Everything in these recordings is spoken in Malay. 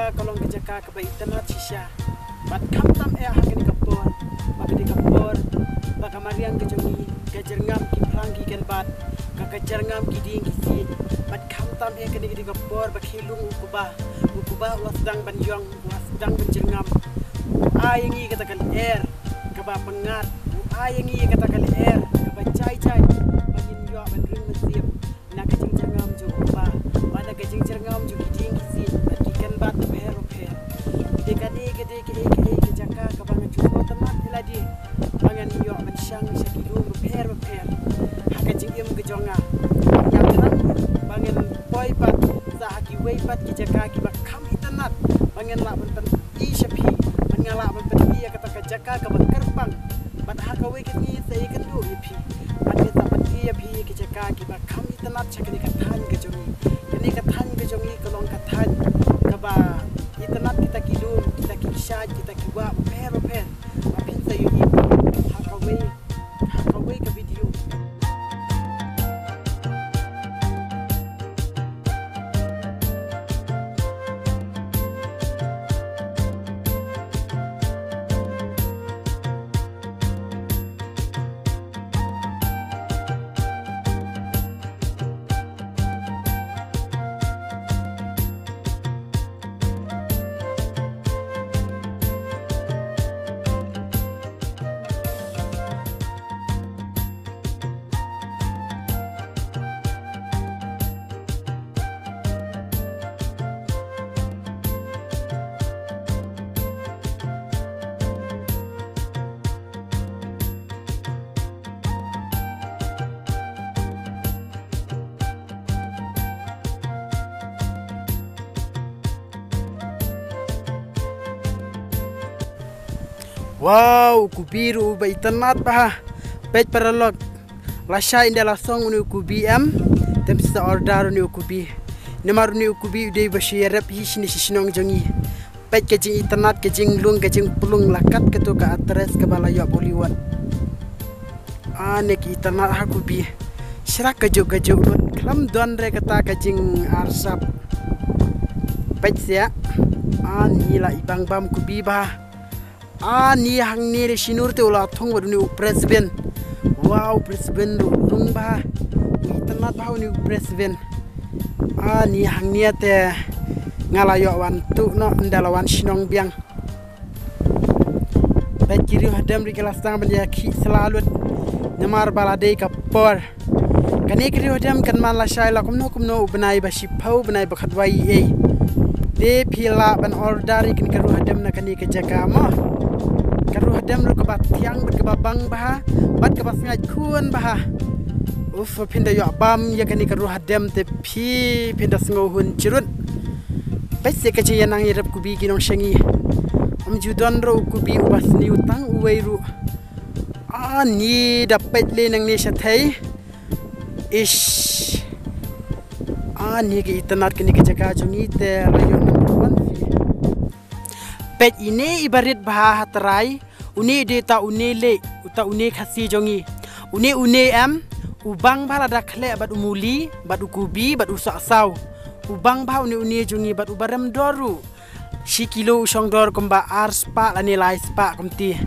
jaka kolong ke jaka ke bayi tanat sisya bat kam tam hakin kapor magdi kapor baka mariang ke jongi ke jerngam ki prangi ken bat ka jerngam ki ding ki si bat kam tam kini di kapor bak hilung ukuba wasdang banjong wasdang benjerngam ayengi katakan kaba pengat ayengi katakan kaba cai bangin yo bandring mesiem na kajing jerngam jo ukuba mana kajing jerngam jo ki ding ki si ikan bat per gede ke jaka ke bangan cukup teman iladi bangan yo mensyang sekilu per haka jingim ke jonga yang tenang bangan poi pat sahaki wei pat ke jaka ki bakam itanat bangan la benten I shapi bangan la benten I kata ke jaka ke bangkerbang bat haka wei ke ni sai ke du ipi bat ke tapat I api ke jaka ki bakam itanat chakni ka than ke jongi kini ka than ke jongi kolong ka than ke ba itanat kita kilum kita kisah kita kiwa per apin sayu ni hakaway ke video wow kubiru ba itanat bah pej paralog lasha inda lasong uni kubi tem sa order uni kubi nemar uni kubi de ba shirap hi sini sinong jongi pej kejing itanat kejing lung kejing pulung lakat ketu ka atres ke balayo boliwat anek itanat ha kubi syrak kejuk klam don re kata kejing arsap pej ya ani la ibang bam kubi bah ni hang ni sinur te ulah thong badu ni presben wow presben rung ba itanat ba ni presben ni hang ni te ngalayo wan tu no ndalawan sinong biang bajiri hadam ri kelas tang banjaki selalu nemar balade kapor kani kri hadam kan man la shai la kumno benai ba sipau benai ba khadwai de pila ban order kin karu hadam na kani ke jaka mo karu hadam ru kebat tiang berkebabang bah bat kebas ngai kun bah pinda yo bam ya kani karu hadam te pinda sngo hun chirun pese ke yang irap kubi kinong shengi judon ro kubi ubas ni utang uweiru ni dapat le nang ni sathai ish ni ke itanat kini ke jaka jongi te rayon number 1 pet ini ibarit bah terai uni de ta uni le uta uni khasi jongi uni ubang bala dakhle bat umuli bat ukubi bat usasau ubang bah uni jongi bat ubaram doru si kilo usong dor komba arspa lani lai spa komti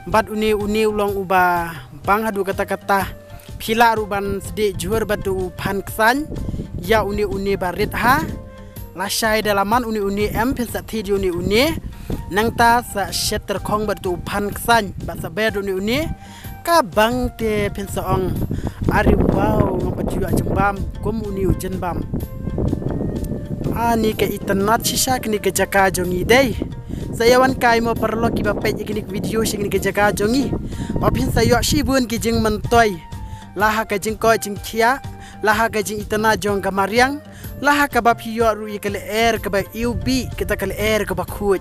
bat uni ulong uba bang hadu kata phila ruban sedi juar batu phan ksan ya uni barit ha lasai dalaman uni pensa thi uni nang ta sa shetter khong batu phan ksan ba sa ber uni ka bang te pensa ong ari wow ngapati ajembam kom uni ujen bam ani ke itanat sisa kini ke jaka jongi dei sayawan kai mo perlo ki ba pej kini video sing ke jaka jongi ba pensa yo shibun ki jing mentoi laha ka jing ko jing khia laha ka jing itana jong ka mariang laha ka ba phiyo ru ikale ka ba UB kita kale ka ba khut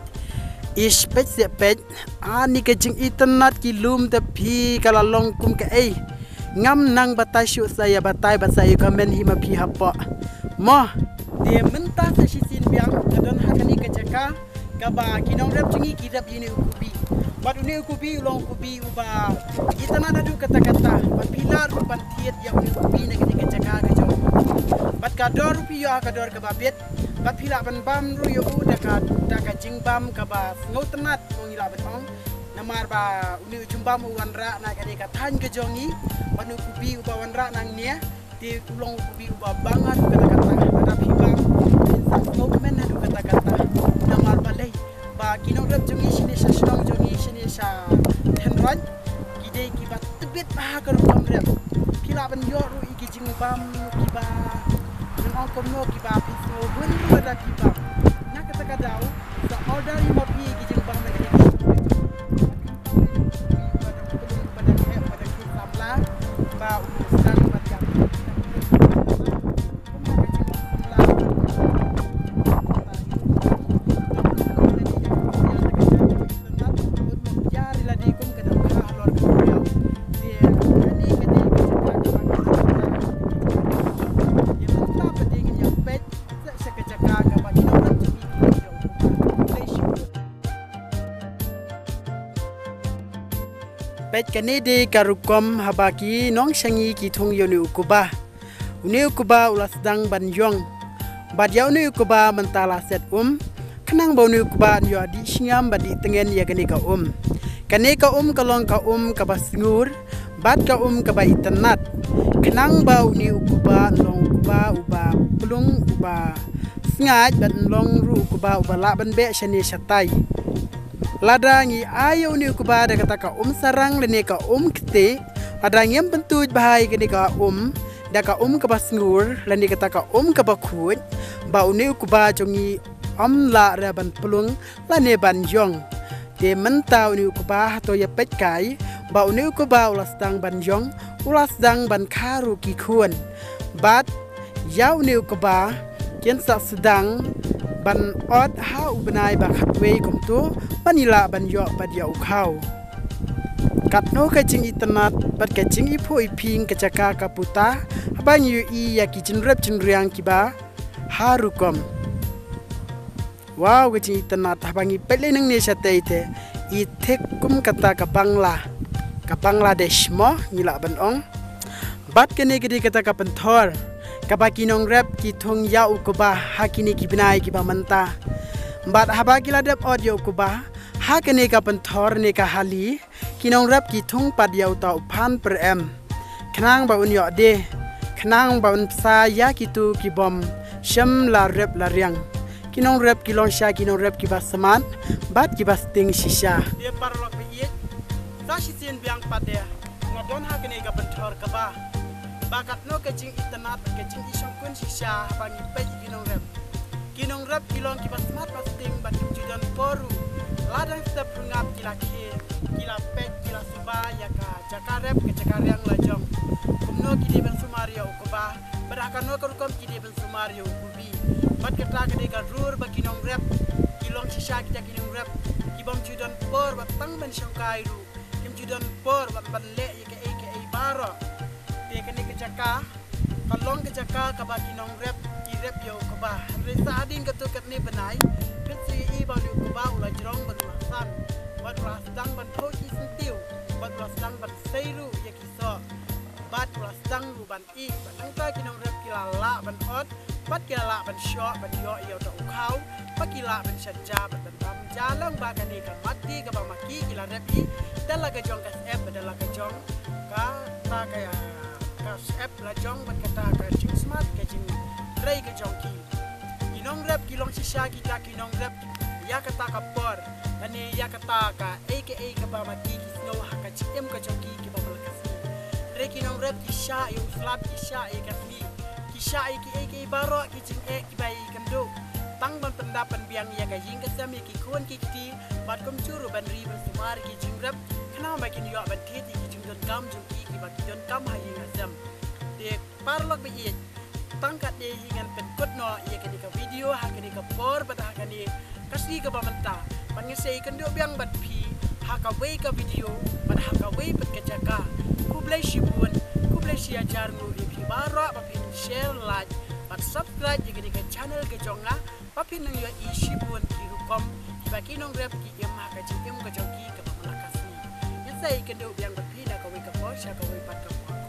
ispet se pet ani ka jing itanat ki lum te phi kala long kum ka ngam nang batai shu saya batai basai komen hima phi hapa mo de menta sa sisin biang kadon hakani ka jaka ka ba kinong rap jingi kirap ini ukubi bat uni ukubi ulong ukubi uba itanat adu kata bat pilar rupan tiet yang ukubi na ka jaka ka jong bat kador piyo kador ka babet bat pila ban bam ru yo daka jing bam ka ba ngau tenat mong ila ban ong namar ba uni jumbam wanra na kade ka tan ke jongi panu kubi uba wanra nang nia ti ulong kubi uba bangat kata-kata ada pibam insan ngau men adu kata-kata namar balai ba kinong rep jongi sini sa strong jongi sini sa tenran kide ki ba tebit ba ka rum rep pila ban yo ru iki jing bam ki ba nang kom no ki ba pi so bun ru ada pibam na kata-kata sa order mo pi ki jing bam na bet kane de karukom habaki nong shangi ki thong yoni ukuba uni ukuba ulas dang ban yong bad yaw ni ukuba mentala set khnang bo ni ukuba yo di singam badi tengen ya kane ka kalong ka ka basngur bad ka ka ba itanat khnang ba uni ukuba long ukuba uba plung uba sngat ban long ru ukuba uba la ban be shani shatai ladangi ayo ni ukuba da kata ka sarang lene ka kete adang yang bentuj bahai kene ka da ka ka basngur lene kata ka ka bakut ba uni ukuba jongi la ra ban plung lane ban yong de mentau ni ukuba to ya pet kai ba uni ukuba ulas dang ban yong ulas dang ban karu ki khun bat yaw ni ukuba ken sa sedang ban ot ha ubnai ba khatwe kum tu panila ban yo bad ya ukhau kat no ka jing itanat bat ka jing ipo iping ka chaka ka puta ban yu I ya ki jin rep jin riang ki ba harukom wow ka jing itanat habangi pele nang ne sate I thek kum kata ka Bangladesh mo nila ban ong bat ka ne gidi kata ka penthor kabaki nong rep ki thong ya ukuba hakini ki binai ki ba manta bat habaki ladap audio ukuba hakane ka penthor ne ka hali kinong rep ki thong pad ya uta uphan per em khnang ba un yo de khnang ba un sa ya ki tu ki bom sham la rep la riang kinong rep ki long sha kinong rep ki ba saman bat ki ba sting shisha de parlok bi ye sa shisin biang pade ngadon hakane ka penthor ka ba bakat no kecing itanat kecing isong kun sisya bangi pej kinong rep kilong kibas mat pasting bakim judan poru ladang step rungap kila pej kila suba ya ka jakarep ke jakariang lajong kumno kidi ben sumario ukuba berakan no karukom kidi ben sumario ukubi bat kata kede ka rur bakinong rep kilong sisya kita kinong rep kibam judan por batang ben syongkairu kim judan por bat banle ya ke baro kene kejaka kalong kejaka kabaki nong rep ki rep yo kaba resa adin ketukat ni benai ketsi I balu kaba ula jerong ban lasan bat lasdang ban thoki sentiu bat lasdang ban seiru ya kiso bat lasdang ru ban I bat angka ki nong rep kilala ban hot bat kilala ban shot ban yo yo ta ukhau bat kilala ban shaja ban bam jalang ba kani ka mati ka ba maki kila rep I dalaga jong kas app dalaga jong ka ta kaya app la jong bat kata ka jing smart ka jing rei ka jong ki kinong rep kilong sisya kita kinong rep ya kata ka por ani ya kata ka aka ka ba mati ki snow ha ka chim ka jong ki ba malakasi rei kinong rep kisha yung slap kisha ka ni kisha ki aka baro ki jing ki bai kam do tang ban pendapan biang ya ka jing ka sam ki khon ki ti bat kom churu ban ri ban sumar ki jing rep kana ma kin yo ban ti ki jing don kam jong ki bat don kam ha yin asam de parlok bi I tangkat de hingan pen kutno ia kini ka video ha kini ka por bat ha kini kasi ka bamanta pangisay kando biang bat pi ha ka way ka video bat ha ka way bat ka jaka kublay shibun kublay siya jarnu pi baro papin share like bat subscribe ia kini ka channel ka jonga papin nang yo I shibun ki rukom baki nong rep ki em ha ka jing em ka jong ki ka malakasi isay kando biang bat pi na ka way ka por sha ka way pat ka por